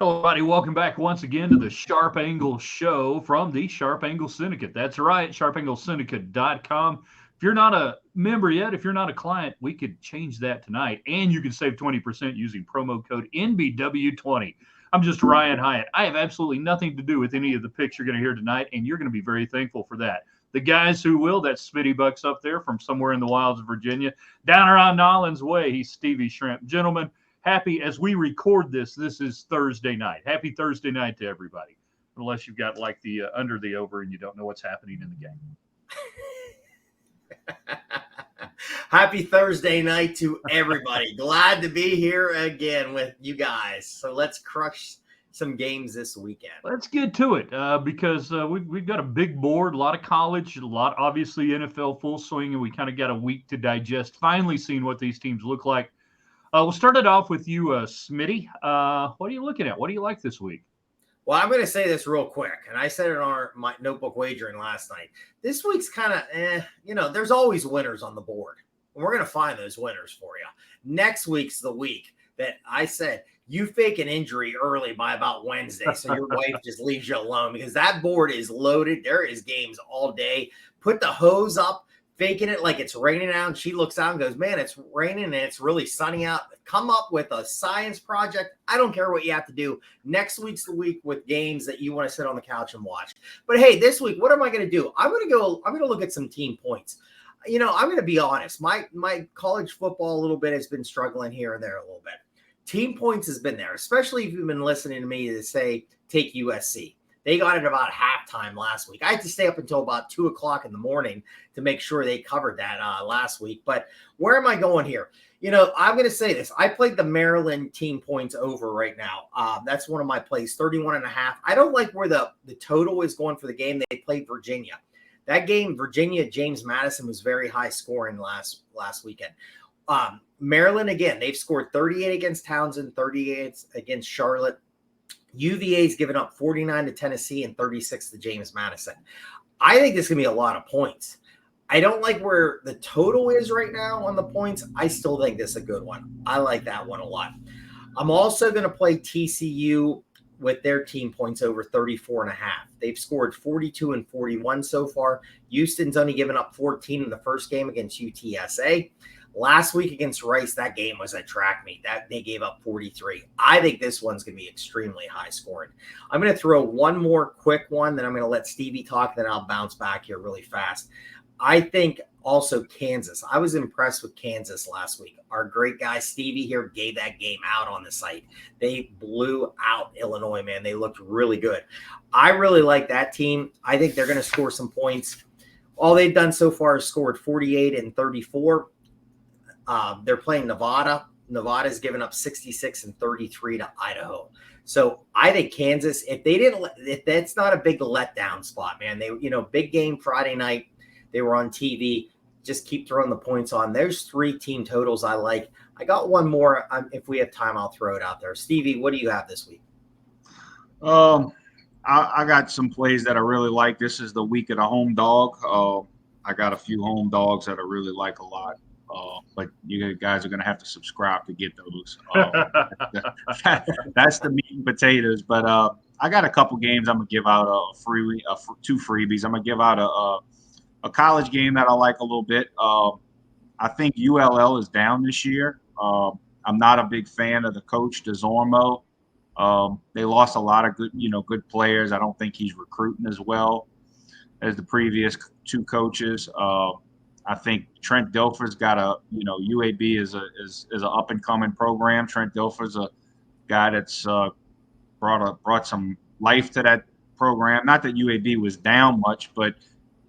Hello, everybody. Welcome back once again to the Sharp Angle Show from the Sharp Angle Syndicate. That's right, sharpanglesyndicate.com. If you're not a member yet, if you're not a client, we could change that tonight, and you can save 20% using promo code NBW20. I'm just Ryan Hyatt. I have absolutely nothing to do with any of the picks you're going to hear tonight, and you're going to be very thankful for that. The guys who will, that's Smitty Bucks up there from somewhere in the wilds of Virginia. Down around Nolan's Way, he's Stevie Shrimp. Gentlemen, happy as we record this. This is Thursday night. Happy Thursday night to everybody, unless you've got like the under the over and you don't know what's happening in the game. Happy Thursday night to everybody. Glad to be here again with you guys. So let's crush some games this weekend. Let's get to it because we've got a big board, a lot of college, a lot obviously NFL full swing, and we kind of got a week to digest. Finally seeing what these teams look like. We'll start it off with you, Smitty. What are you looking at? What do you like this week? Well, I'm going to say this real quick, and I said it on my notebook wagering last night. This week's kind of, there's always winners on the board, and we're going to find those winners for you. Next week's the week that I said you fake an injury early by about Wednesday, so your wife just leaves you alone because that board is loaded. There is games all day. Put the hose up. Faking it like it's raining out, and she looks out and goes, man, it's raining and it's really sunny out. Come up with a science project. I don't care what you have to do. Next week's the week with games that you want to sit on the couch and watch. But hey, this week, what am I going to do? I'm going to look at some team points. I'm going to be honest. My college football a little bit has been struggling here and there a little bit. Team points has been there, especially if you've been listening to me to say take USC. They got it about halftime last week. I had to stay up until about 2 o'clock in the morning to make sure they covered that last week. But where am I going here? I'm going to say this. I played the Maryland team points over right now. That's one of my plays, 31.5. I don't like where the total is going for the game. They played Virginia. That game, Virginia, James Madison was very high scoring last weekend. Maryland, again, they've scored 38 against Townsend, 38 against Charlotte. UVA's given up 49 to Tennessee and 36 to James Madison. I think this is going to be a lot of points. I don't like where the total is right now on the points. I still think this is a good one. I like that one a lot. I'm also going to play TCU with their team points over 34.5. They've scored 42 and 41 so far. Houston's only given up 14 in the first game against UTSA. Last week against Rice, that game was a track meet. That they gave up 43. I think this one's going to be extremely high scoring. I'm going to throw one more quick one, then I'm going to let Stevie talk, then I'll bounce back here really fast. I think also Kansas. I was impressed with Kansas last week. Our great guy Stevie here gave that game out on the site. They blew out Illinois, man. They looked really good. I really like that team. I think they're going to score some points. All they've done so far is scored 48 and 34. They're playing Nevada. Nevada's given up 66 and 33 to Idaho. So I think Kansas, if that's not a big letdown spot, man, they, big game Friday night, they were on TV. Just keep throwing the points on. There's 3 team totals I like. I got one more. If we have time, I'll throw it out there. Stevie, what do you have this week? I got some plays that I really like. This is the week of the home dog. I got a few home dogs that I really like a lot. But you guys are going to have to subscribe to get those. That's the meat and potatoes. But I got a couple games I'm going to give out two freebies. I'm going to give out a college game that I like a little bit. I think ULL is down this year. I'm not a big fan of the coach, DeZormo. They lost a lot of good players. I don't think he's recruiting as well as the previous 2 coaches. I think Trent Dilfer's got UAB is an up and coming program. Trent Dilfer's a guy that's brought some life to that program. Not that UAB was down much, but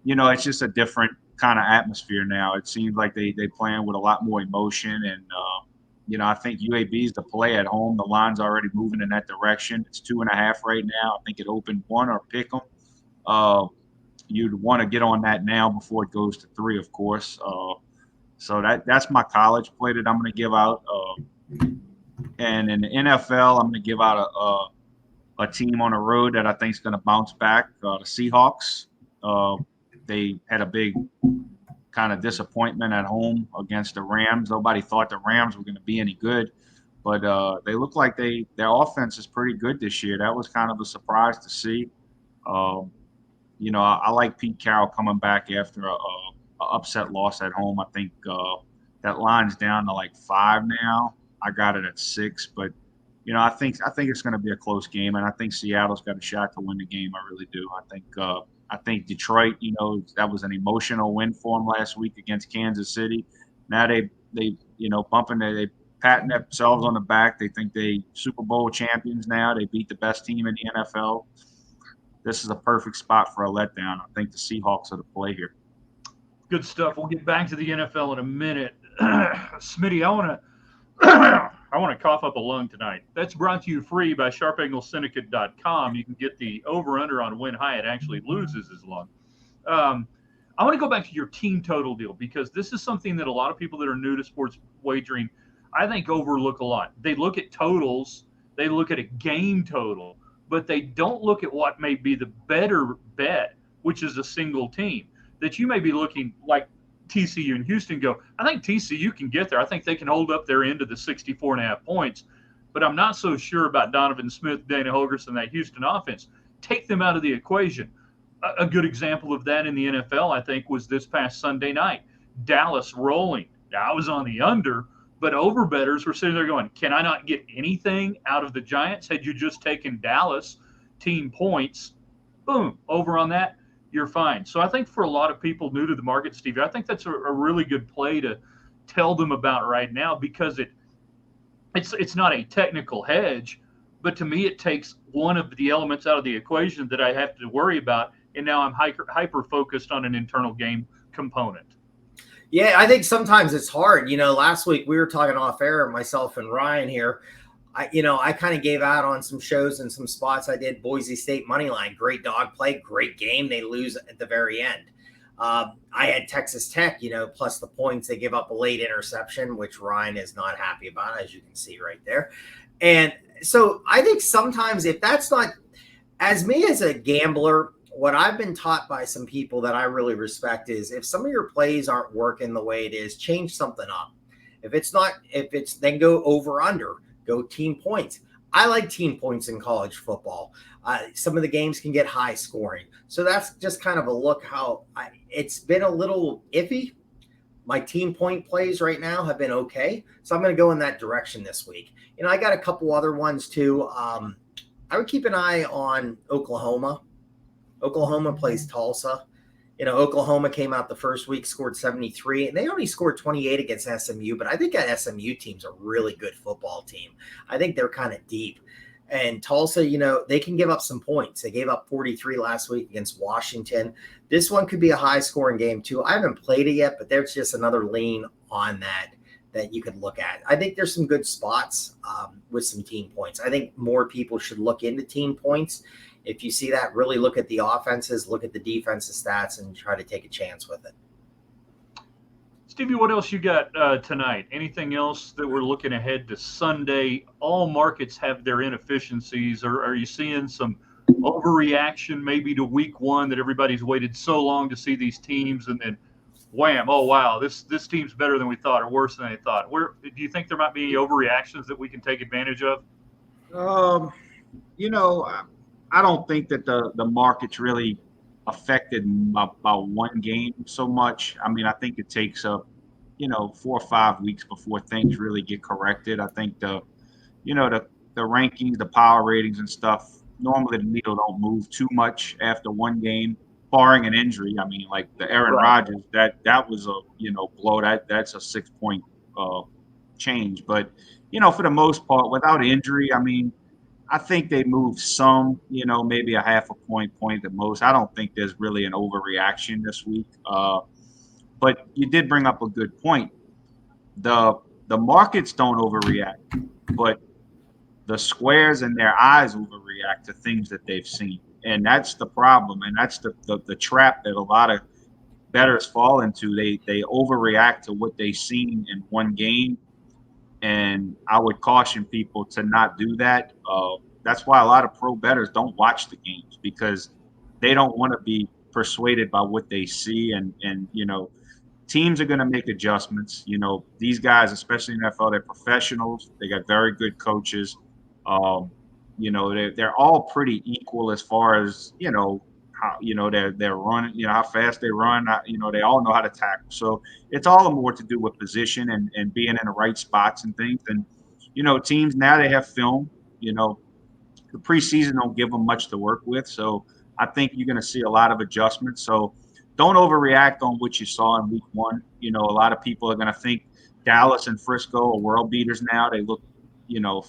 it's just a different kind of atmosphere now. It seems like they playing with a lot more emotion, and I think UAB is the play at home. The line's already moving in that direction. It's 2.5 right now. I think it opened 1 or pick 'em. You'd want to get on that now before it goes to 3, of course. So that's my college play that I'm going to give out. And in the NFL, I'm going to give out a team on the road that I think is going to bounce back. The Seahawks. They had a big kind of disappointment at home against the Rams. Nobody thought the Rams were going to be any good. but they look like their offense is pretty good this year. That was kind of a surprise to see. Um, I like Pete Carroll coming back after a upset loss at home. I think that line's down to like 5 now. I got it at 6, but I think it's going to be a close game, and I think Seattle's got a shot to win the game. I really do. I think Detroit. That was an emotional win for them last week against Kansas City. Now they they patting themselves on the back. They think they Super Bowl champions now. They beat the best team in the NFL. This is a perfect spot for a letdown. I think the Seahawks are the play here. Good stuff. We'll get back to the NFL in a minute. Smitty, I want to cough up a lung tonight. That's brought to you free by sharpanglesyndicate.com. You can get the over-under on when Hyatt actually loses his lung. I want to go back to your team total deal because this is something that a lot of people that are new to sports wagering, I think, overlook a lot. They look at totals. They look at a game total, but they don't look at what may be the better bet, which is a single team. That you may be looking like TCU and Houston go, I think TCU can get there. I think they can hold up their end of the 64.5 points, but I'm not so sure about Donovan Smith, Dana Holgorsen, that Houston offense. Take them out of the equation. A good example of that in the NFL, I think, was this past Sunday night. Dallas rolling. Now, I was on the under, but overbettors were sitting there going, can I not get anything out of the Giants? Had you just taken Dallas team points, boom, over on that, you're fine. So I think for a lot of people new to the market, Stevie, I think that's a really good play to tell them about right now because it's not a technical hedge, but to me it takes one of the elements out of the equation that I have to worry about, and now I'm hyper focused on an internal game component. Yeah, I think sometimes it's hard. Last week we were talking off air, myself and Ryan here. I kind of gave out on some shows and some spots. I did Boise State money line, great dog play, great game. They lose at the very end. I had Texas Tech, plus the points. They give up a late interception, which Ryan is not happy about, as you can see right there. And so I think sometimes if that's not, as me as a gambler, what I've been taught by some people that I really respect is if some of your plays aren't working the way it is, change something up. If it's then go over under. Go team points. I like team points in college football. Some of the games can get high scoring. So that's just kind of a look how it's been a little iffy. My team point plays right now have been okay. So I'm going to go in that direction this week. I got a couple other ones too. I would keep an eye on Oklahoma. Oklahoma plays Tulsa. Oklahoma came out the first week, scored 73, and they only scored 28 against SMU, but I think that SMU team's a really good football team. I think they're kind of deep. And Tulsa, they can give up some points. They gave up 43 last week against Washington. This one could be a high-scoring game, too. I haven't played it yet, but there's just another lean on that you could look at. I think there's some good spots with some team points. I think more people should look into team points. If you see that, really look at the offenses, look at the defensive stats, and try to take a chance with it. Stevie, what else you got tonight? Anything else that we're looking ahead to Sunday? All markets have their inefficiencies. Or are you seeing some overreaction maybe to week one that everybody's waited so long to see these teams and then wham, oh, wow, this team's better than we thought or worse than they thought? Do you think there might be any overreactions that we can take advantage of? I don't think that the market's really affected by one game so much. I mean, I think it takes 4 or 5 weeks before things really get corrected. I think the rankings, the power ratings and stuff, normally the needle don't move too much after one game, barring an injury. I mean, like the Aaron Rodgers, that was a blow. That's a 6-point change. But for the most part, without injury, I mean, I think they moved some, maybe a half a point at most. I don't think there's really an overreaction this week. But you did bring up a good point. The markets don't overreact, but the squares in their eyes overreact to things that they've seen. And that's the problem. And that's the trap that a lot of bettors fall into. They overreact to what they've seen in one game. And I would caution people to not do that. That's why a lot of pro bettors don't watch the games because they don't want to be persuaded by what they see and teams are going to make adjustments. These guys, especially in the NFL, they're professionals. They got very good coaches. Um, they're all pretty equal as far as how they're running. How fast they run. They all know how to tackle. So it's all more to do with position and being in the right spots and things. And teams now they have film. The preseason don't give them much to work with. So I think you're going to see a lot of adjustments. So don't overreact on what you saw in week one. A lot of people are going to think Dallas and Frisco are world beaters now. They look,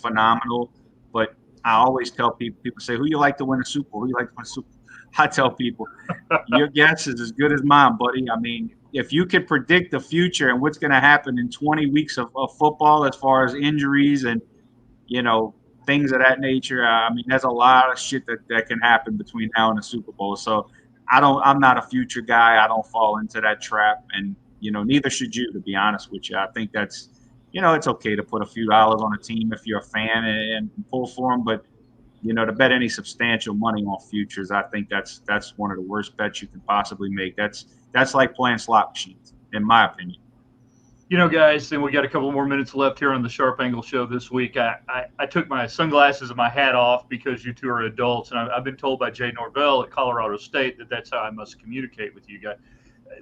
phenomenal. But I always tell people say, who you like to win the Super Bowl? Who you like to win the Super Bowl? I tell people, your guess is as good as mine, buddy. I mean, if you could predict the future and what's going to happen in 20 weeks of football as far as injuries and, things of that nature. I mean, there's a lot of shit that can happen between now and the Super Bowl. So I'm not a future guy. I don't fall into that trap. And, neither should you, to be honest with you. I think that's, it's okay to put a few dollars on a team if you're a fan and pull for them. But, to bet any substantial money on futures, I think that's one of the worst bets you can possibly make. That's like playing slot machines, in my opinion. Guys, and we got a couple more minutes left here on the Sharp Angle Show this week. I took my sunglasses and my hat off because you two are adults, and I've been told by Jay Norvell at Colorado State that that's how I must communicate with you guys.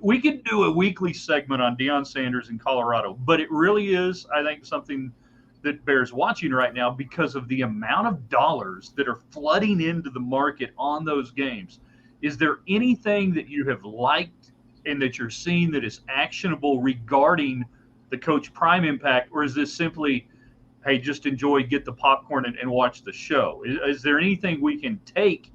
We could do a weekly segment on Deion Sanders in Colorado, but it really is, I think, something that bears watching right now because of the amount of dollars that are flooding into the market on those games. Is there anything that you have liked and that you're seeing that is actionable regarding the Coach Prime impact, or is this simply, hey, just enjoy, get the popcorn and watch the show? Is there anything we can take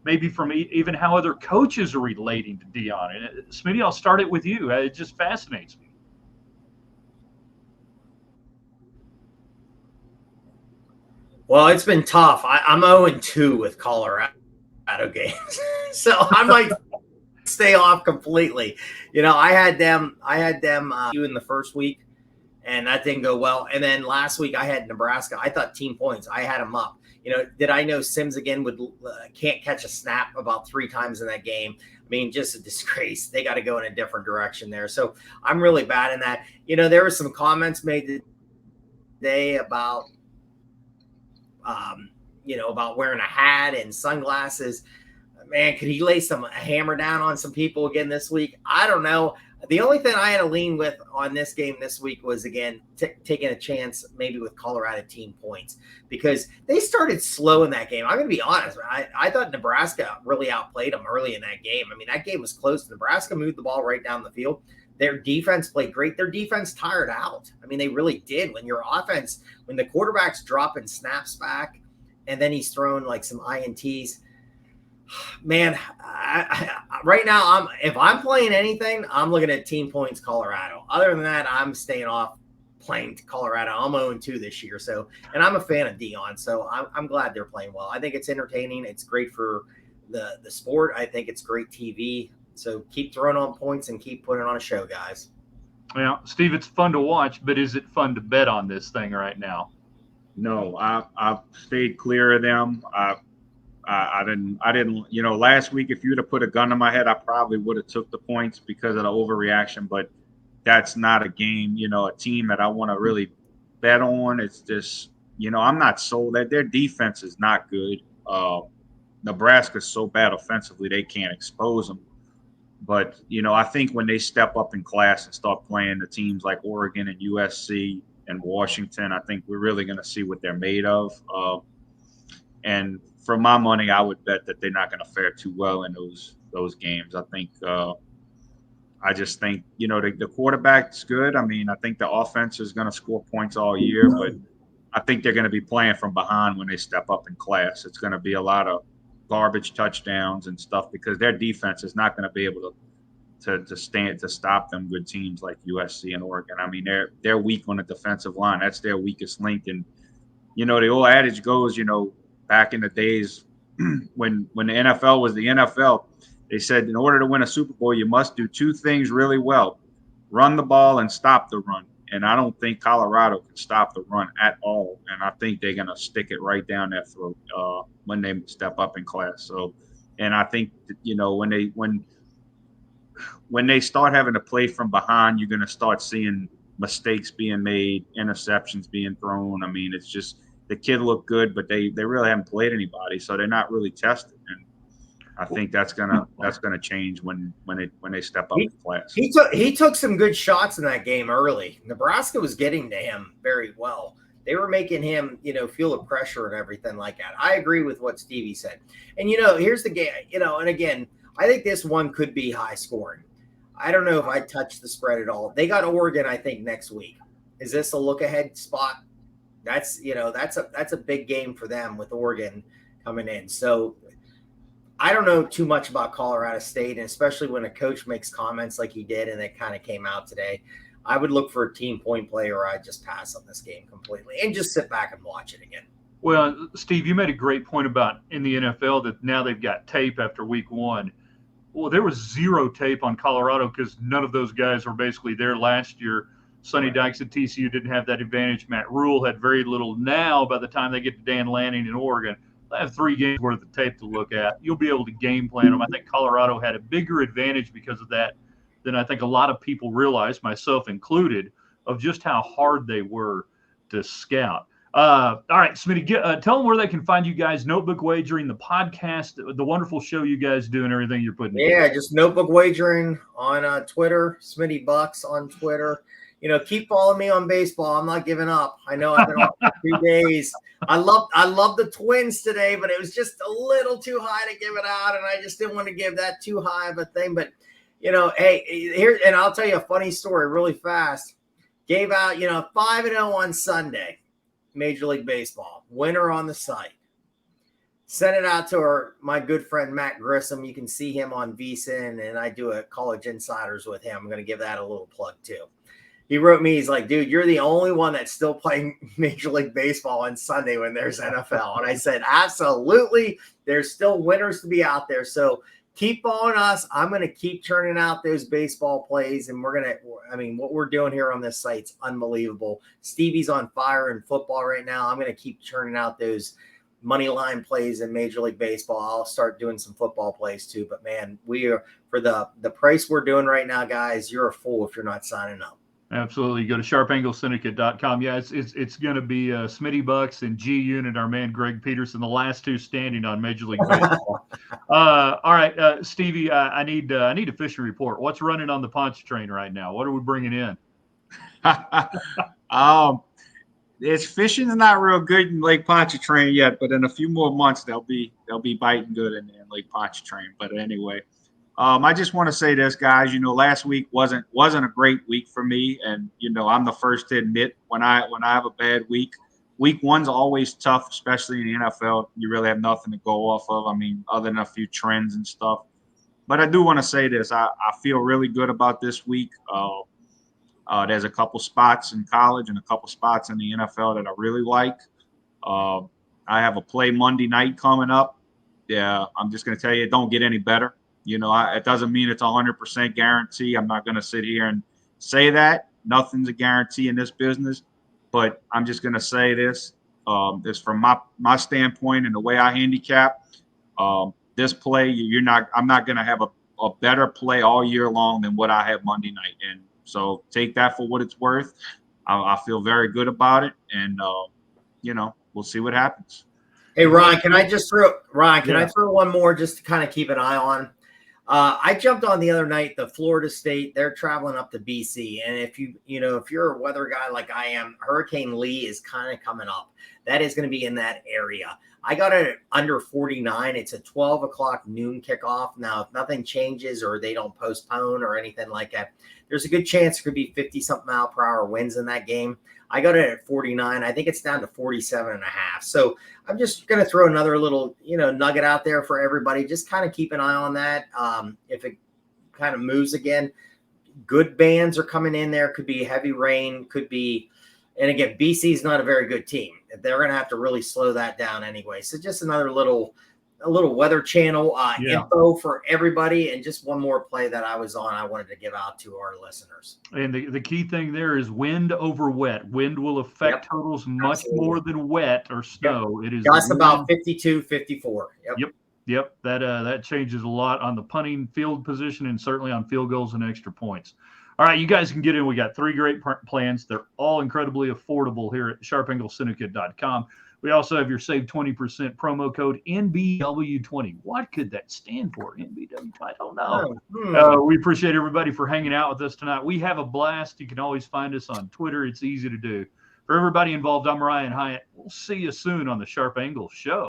maybe from even how other coaches are relating to Deion? And Smitty, I'll start it with you. It just fascinates me. Well, it's been tough. I'm 0-2 with Colorado games, so I might stay off completely. I had them in the first week, and that didn't go well. And then last week I had Nebraska. I thought team points. I had them up. Did I know Sims again can't catch a snap about 3 times in that game? I mean, just a disgrace. They got to go in a different direction there. So I'm really bad in that. There were some comments made today about about wearing a hat and sunglasses. Man, could he lay a hammer down on some people again this week? I don't know. The only thing I had to lean with on this game this week was, again, taking a chance maybe with Colorado team points because they started slow in that game. I'm going to be honest. I thought Nebraska really outplayed them early in that game. I mean, that game was close. Nebraska moved the ball right down the field. Their defense played great. Their defense tired out. I mean, they really did. When your offense, when the quarterback's dropping snaps back and then he's throwing like some INTs, man, right now, if I'm playing anything, I'm looking at team points Colorado. Other than that, I'm staying off playing Colorado. I'm 0-2 this year. So, and I'm a fan of Deion, so I'm glad they're playing well. I think it's entertaining. It's great for the sport. I think it's great TV. So keep throwing on points and keep putting on a show, guys. Well, Steve, it's fun to watch, but is it fun to bet on this thing right now? No, I've stayed clear of them. I didn't. Last week, if you'd have put a gun to my head, I probably would have took the points because of the overreaction. But that's not a game, a team that I want to really bet on. It's just, I'm not sold that their defense is not good. Nebraska's so bad offensively, they can't expose them. But, I think when they step up in class and start playing the teams like Oregon and USC and Washington, I think we're really going to see what they're made of. And for my money, I would bet that they're not going to fare too well in those games. I just think, the quarterback's good. I mean, I think the offense is going to score points all year, but I think they're going to be playing from behind when they step up in class. It's going to be a lot of garbage touchdowns and stuff because their defense is not going to be able to stop them good teams like USC and Oregon. I mean, they're weak on the defensive line. That's their weakest link. And, the old adage goes, back in the days when the NFL was the NFL, they said in order to win a Super Bowl, you must do 2 things really well: run the ball and stop the run. And I don't think Colorado can stop the run at all. And I think they're going to stick it right down their throat when they step up in class. So, and I think, when when they start having to play from behind, you're going to start seeing mistakes being made, interceptions being thrown. I mean, it's just the kid looked good, but they really haven't played anybody, so they're not really tested. And I think that's gonna change when they step up in class. He took some good shots in that game early. Nebraska was getting to him very well. They were making him, feel the pressure and everything like that. I agree with what Stevie said. And, here's the game, and again, I think this one could be high scoring. I don't know if I touch the spread at all. They got Oregon, I think, next week. Is this a look ahead spot? That's a big game for them with Oregon coming in. So I don't know too much about Colorado State, and especially when a coach makes comments like he did, and it kind of came out today. I would look for a team point play, or I'd just pass on this game completely and just sit back and watch it again. Well, Steve, you made a great point about in the NFL that now they've got tape after week one. Well, there was zero tape on Colorado because none of those guys were basically there last year. Sonny Dykes at TCU didn't have that advantage. Matt Rule had very little. Now, by the time they get to Dan Lanning in Oregon, they have 3 games worth of tape to look at. You'll be able to game plan them. I think Colorado had a bigger advantage because of that than I think a lot of people realize, myself included, of just how hard they were to scout. All right, Smitty, tell them where they can find you guys, Notebook Wagering, the podcast, the wonderful show you guys do, and everything you're putting together. Just Notebook Wagering on Twitter, Smitty Bucks on Twitter. Keep following me on baseball. I'm not giving up. I know I've been off for 2 days. I love the Twins today, but it was just a little too high to give it out, and I just didn't want to give that too high of a thing. But hey, here, and I'll tell you a funny story really fast. Gave out, 5-0 on Sunday, Major League Baseball, winner on the site. Sent it out to my good friend Matt Grissom. You can see him on VSiN, and I do a College Insiders with him. I'm going to give that a little plug too. He wrote me, he's like, dude, you're the only one that's still playing Major League Baseball on Sunday when there's NFL. And I said, absolutely. There's still winners to be out there. So keep following us. I'm going to keep churning out those baseball plays. And what we're doing here on this site's unbelievable. Stevie's on fire in football right now. I'm going to keep churning out those money line plays in Major League Baseball. I'll start doing some football plays too. But man, we are, for the price we're doing right now, guys, you're a fool if you're not signing up. Absolutely. Go to sharpanglesyndicate.com. Yeah, it's going to be Smitty Bucks and G Unit, our man Greg Peterson, the last 2 standing on Major League Baseball. All right, Stevie, I need a fishing report. What's running on the Pontchartrain right now? What are we bringing in? It's fishing is not real good in Lake Pontchartrain yet, but in a few more months they'll be biting good in Lake Pontchartrain. But anyway. I just want to say this, guys. Last week wasn't a great week for me, and I'm the first to admit when I have a bad week. Week 1's always tough, especially in the NFL. You really have nothing to go off of. I mean, other than a few trends and stuff. But I do want to say this. I feel really good about this week. There's a couple spots in college and a couple spots in the NFL that I really like. I have a play Monday night coming up. Yeah, I'm just going to tell you, it don't get any better. It doesn't mean it's 100% guarantee. I'm not going to sit here and say that. Nothing's a guarantee in this business. But I'm just going to say this. This from my standpoint and the way I handicap this play. I'm not going to have a better play all year long than what I have Monday night. And so take that for what it's worth. I feel very good about it. And, we'll see what happens. Hey, Ron, can I throw one more just to kind of keep an eye on? I jumped on the other night, the Florida State, they're traveling up to BC. And if if you're a weather guy like I am, Hurricane Lee is kind of coming up. That is going to be in that area. I got it at under 49. It's a 12 o'clock noon kickoff. Now, if nothing changes or they don't postpone or anything like that, there's a good chance it could be 50-something mile per hour winds in that game. I got it at 49. I think it's down to 47.5. So I'm just going to throw another little, nugget out there for everybody. Just kind of keep an eye on that. If it kind of moves again, good bands are coming in there. Could be heavy rain, could be, and again, BC is not a very good team. They're going to have to really slow that down anyway. So just another little Weather Channel info for everybody. And just one more play that I was on, I wanted to give out to our listeners. And the key thing there is wind over wet. Wind will affect totals much more than wet or snow. It is just about 52, 54. Yep. Yep, that changes a lot on the punting field position and certainly on field goals and extra points. All right, you guys can get in. We got 3 great plans. They're all incredibly affordable here at sharpanglesyndicate.com. We also have your save 20% promo code NBW20. What could that stand for? NBW? I don't know. We appreciate everybody for hanging out with us tonight. We have a blast. You can always find us on Twitter. It's easy to do. For everybody involved, I'm Ryan Hyatt. We'll see you soon on the Sharp Angle Show.